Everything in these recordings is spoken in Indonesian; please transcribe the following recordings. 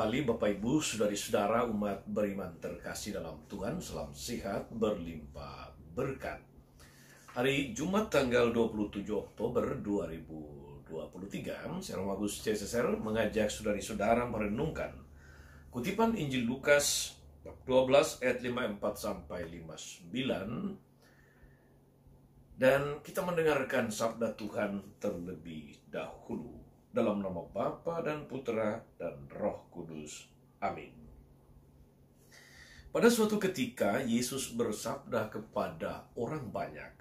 kembali Bapak Ibu, saudari-saudara umat beriman terkasih dalam Tuhan. Salam sehat, berlimpah berkat. Hari Jumat tanggal 27 Oktober 2023, saya Romo Agus CSSR mengajak saudari-saudara merenungkan kutipan Injil Lukas bab 12 ayat 54 sampai 59, dan kita mendengarkan sabda Tuhan terlebih dahulu. Dalam nama Bapa dan Putra dan Roh Kudus. Amin. Pada suatu ketika, Yesus bersabda kepada orang banyak,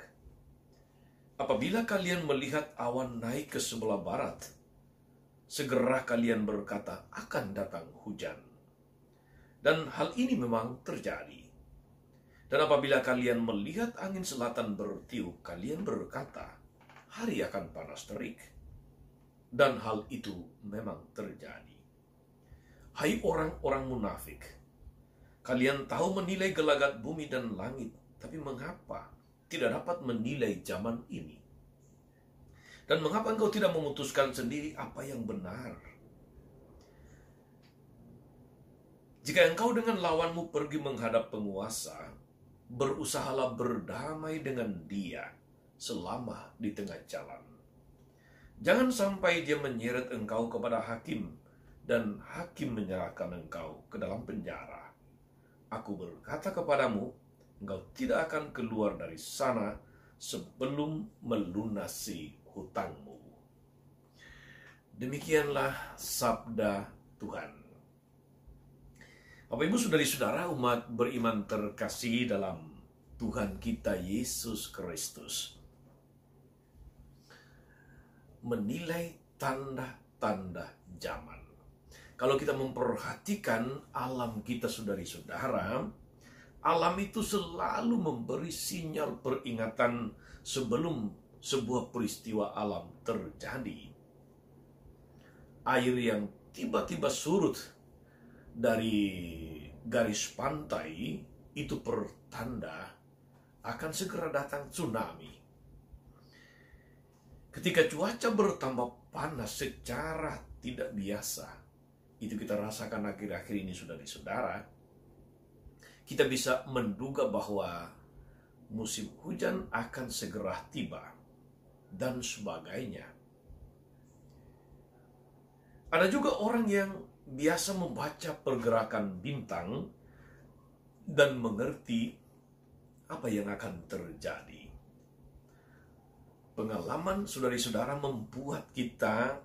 "Apabila kalian melihat awan naik ke sebelah barat, segera kalian berkata, akan datang hujan." Dan hal ini memang terjadi. Dan apabila kalian melihat angin selatan bertiup, kalian berkata, hari akan panas terik. Dan hal itu memang terjadi. Hai orang-orang munafik, kalian tahu menilai gelagat bumi dan langit, tapi mengapa tidak dapat menilai zaman ini? Dan mengapa engkau tidak memutuskan sendiri apa yang benar? Jika engkau dengan lawanmu pergi menghadap penguasa, berusahalah berdamai dengan dia selama di tengah jalan. Jangan sampai dia menyeret engkau kepada hakim, dan hakim menyerahkan engkau ke dalam penjara. Aku berkata kepadamu, engkau tidak akan keluar dari sana sebelum melunasi hutangmu. Demikianlah sabda Tuhan. Bapak Ibu saudari-saudara umat beriman terkasih dalam Tuhan kita Yesus Kristus, menilai tanda-tanda zaman. Kalau kita memperhatikan alam kita saudari-saudara, alam itu selalu memberi sinyal peringatan sebelum sebuah peristiwa alam terjadi. Air yang tiba-tiba surut dari garis pantai itu pertanda akan segera datang tsunami. Ketika cuaca bertambah panas secara tidak biasa, itu kita rasakan akhir-akhir ini saudari-saudara, kita bisa menduga bahwa musim hujan akan segera tiba, dan sebagainya. Ada juga orang yang biasa membaca pergerakan bintang dan mengerti apa yang akan terjadi. Pengalaman saudari-saudara membuat kita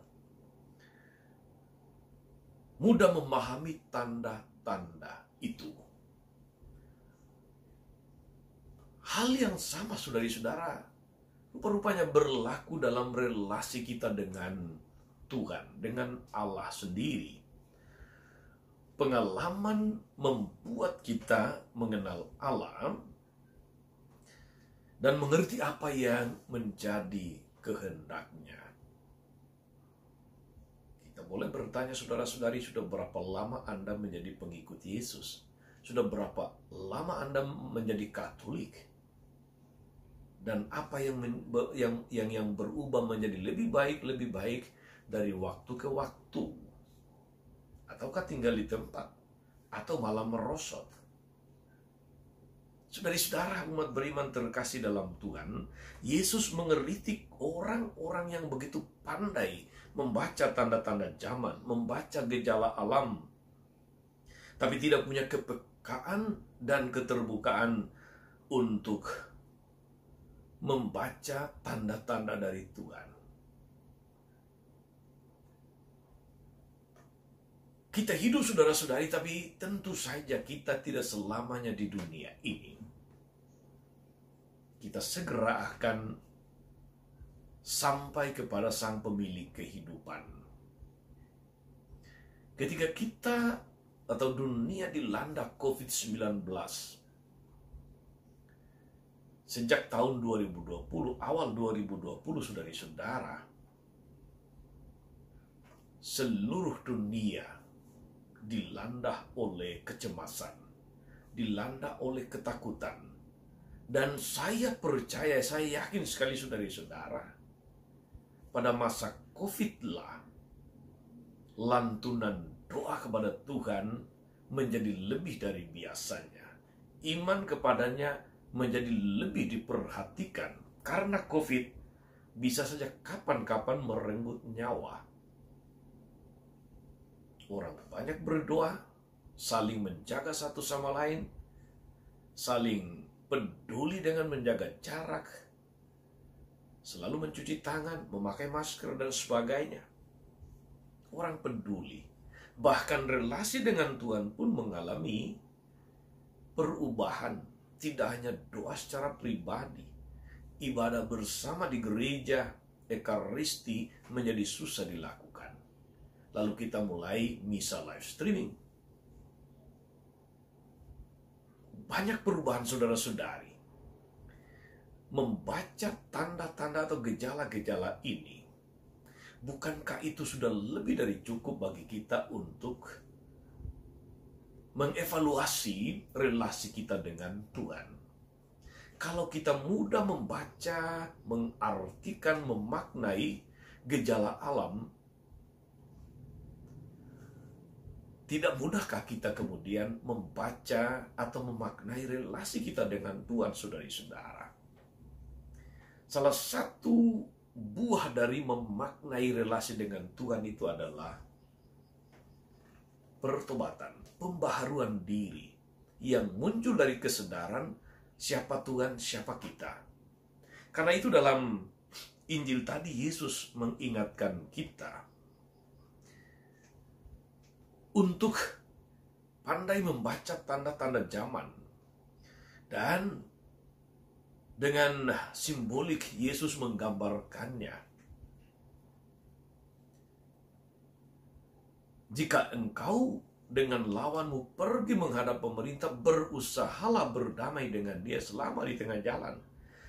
mudah memahami tanda-tanda itu. Hal yang sama saudari-saudara rupa-rupanya berlaku dalam relasi kita dengan Tuhan, dengan Allah sendiri. Pengalaman membuat kita mengenal Allah dan mengerti apa yang menjadi kehendaknya. Kita boleh bertanya saudara-saudari, sudah berapa lama Anda menjadi pengikut Yesus? Sudah berapa lama Anda menjadi Katolik? Dan apa yang berubah menjadi lebih baik dari waktu ke waktu? Ataukah tinggal di tempat? Atau malah merosot? Saudari-saudara umat beriman terkasih dalam Tuhan, Yesus mengeritik orang-orang yang begitu pandai membaca tanda-tanda zaman, membaca gejala alam, tapi tidak punya kepekaan dan keterbukaan untuk membaca tanda-tanda dari Tuhan. Kita hidup saudara-saudari, tapi tentu saja kita tidak selamanya di dunia ini. Kita segera akan sampai kepada Sang Pemilik kehidupan. Ketika kita atau dunia dilanda COVID-19, sejak tahun 2020, awal 2020 saudari-saudara, seluruh dunia dilanda oleh kecemasan, dilanda oleh ketakutan. Dan saya percaya, saya yakin sekali saudari-saudara, pada masa COVID lah lantunan berdoa kepada Tuhan menjadi lebih dari biasanya. Iman kepadanya menjadi lebih diperhatikan. Karena COVID bisa saja kapan-kapan merenggut nyawa. Orang banyak berdoa, saling menjaga satu sama lain, saling peduli dengan menjaga jarak, selalu mencuci tangan, memakai masker, dan sebagainya. Orang peduli. Bahkan relasi dengan Tuhan pun mengalami perubahan. Tidak hanya doa secara pribadi, ibadah bersama di gereja, ekaristi menjadi susah dilakukan. Lalu kita mulai misa live streaming. Banyak perubahan saudara-saudari. Membaca tanda-tanda atau gejala-gejala ini, bukankah itu sudah lebih dari cukup bagi kita untuk mengevaluasi relasi kita dengan Tuhan? Kalau kita mudah membaca, mengartikan, memaknai gejala alam, tidak mudahkah kita kemudian membaca atau memaknai relasi kita dengan Tuhan, saudari-saudara? Salah satu buah dari memaknai relasi dengan Tuhan itu adalah pertobatan, pembaharuan diri yang muncul dari kesadaran siapa Tuhan, siapa kita. Karena itu dalam Injil tadi Yesus mengingatkan kita untuk pandai membaca tanda-tanda zaman. Dan dengan simbolik Yesus menggambarkannya. Jika engkau dengan lawanmu pergi menghadap pemerintah, berusahalah berdamai dengan dia selama di tengah jalan,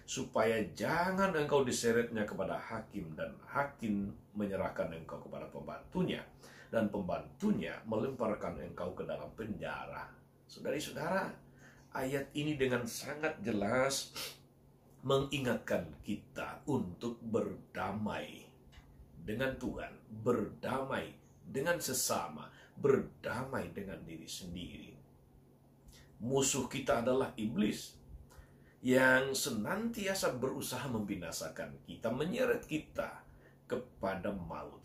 supaya jangan engkau diseretnya kepada hakim, dan hakim menyerahkan engkau kepada pembantunya, dan pembantunya melemparkan engkau ke dalam penjara. Saudari-saudara, ayat ini dengan sangat jelas mengingatkan kita untuk berdamai dengan Tuhan, berdamai dengan sesama, berdamai dengan diri sendiri. Musuh kita adalah iblis yang senantiasa berusaha membinasakan kita, menyeret kita kepada maut.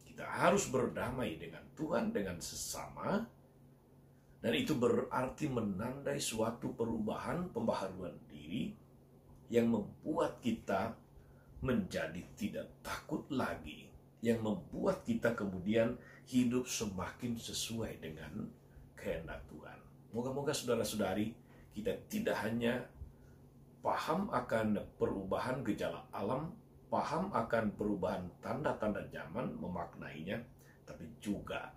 Kita harus berdamai dengan Tuhan, dengan sesama. Dan itu berarti menandai suatu perubahan, pembaharuan diri yang membuat kita menjadi tidak takut lagi, yang membuat kita kemudian hidup semakin sesuai dengan kehendak Tuhan. Moga-moga saudara-saudari kita tidak hanya paham akan perubahan gejala alam, paham akan perubahan tanda-tanda zaman, memaknainya, tapi juga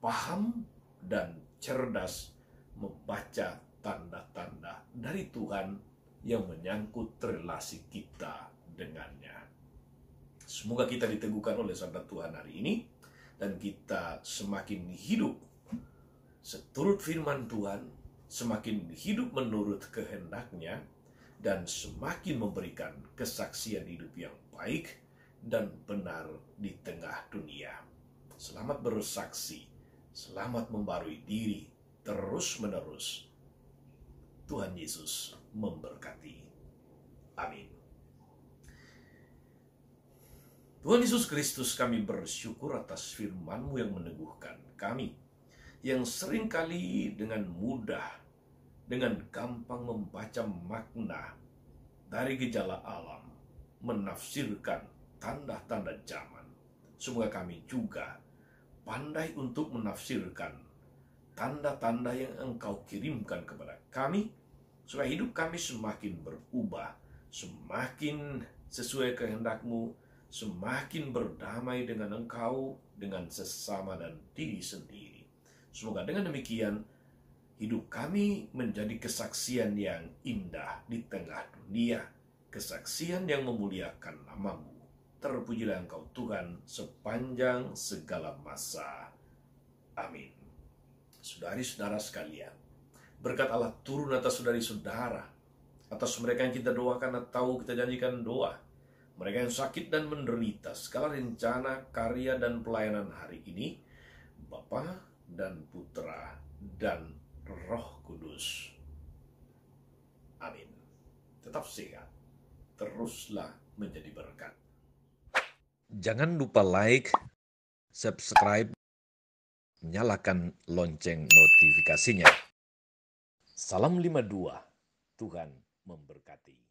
paham dan cerdas membaca tanda-tanda dari Tuhan yang menyangkut relasi kita dengannya. Semoga kita diteguhkan oleh sabda Tuhan hari ini, dan kita semakin hidup seturut firman Tuhan, semakin hidup menurut kehendaknya, dan semakin memberikan kesaksian hidup yang baik dan benar di tengah dunia. Selamat bersaksi, selamat membarui diri terus-menerus. Tuhan Yesus memberkati. Amin. Tuhan Yesus Kristus, kami bersyukur atas firman-Mu yang meneguhkan kami, yang seringkali dengan mudah, dengan gampang membaca makna dari gejala alam, menafsirkan tanda-tanda zaman. Semoga kami juga pandai untuk menafsirkan tanda-tanda yang Engkau kirimkan kepada kami, supaya hidup kami semakin berubah, semakin sesuai kehendak-Mu, semakin berdamai dengan Engkau, dengan sesama dan diri sendiri. Semoga dengan demikian hidup kami menjadi kesaksian yang indah di tengah dunia, kesaksian yang memuliakan nama-Mu. Terpujilah Engkau Tuhan sepanjang segala masa. Amin. Saudari-saudara sekalian, berkat Allah turun atas saudari-saudara, atas mereka yang kita doakan atau kita janjikan doa, mereka yang sakit dan menderita, segala rencana, karya, dan pelayanan hari ini, Bapa dan Putra dan Roh Kudus. Amin. Tetap sehat, teruslah menjadi berkat. Jangan lupa like, subscribe, nyalakan lonceng notifikasinya. Salam 52, Tuhan memberkati.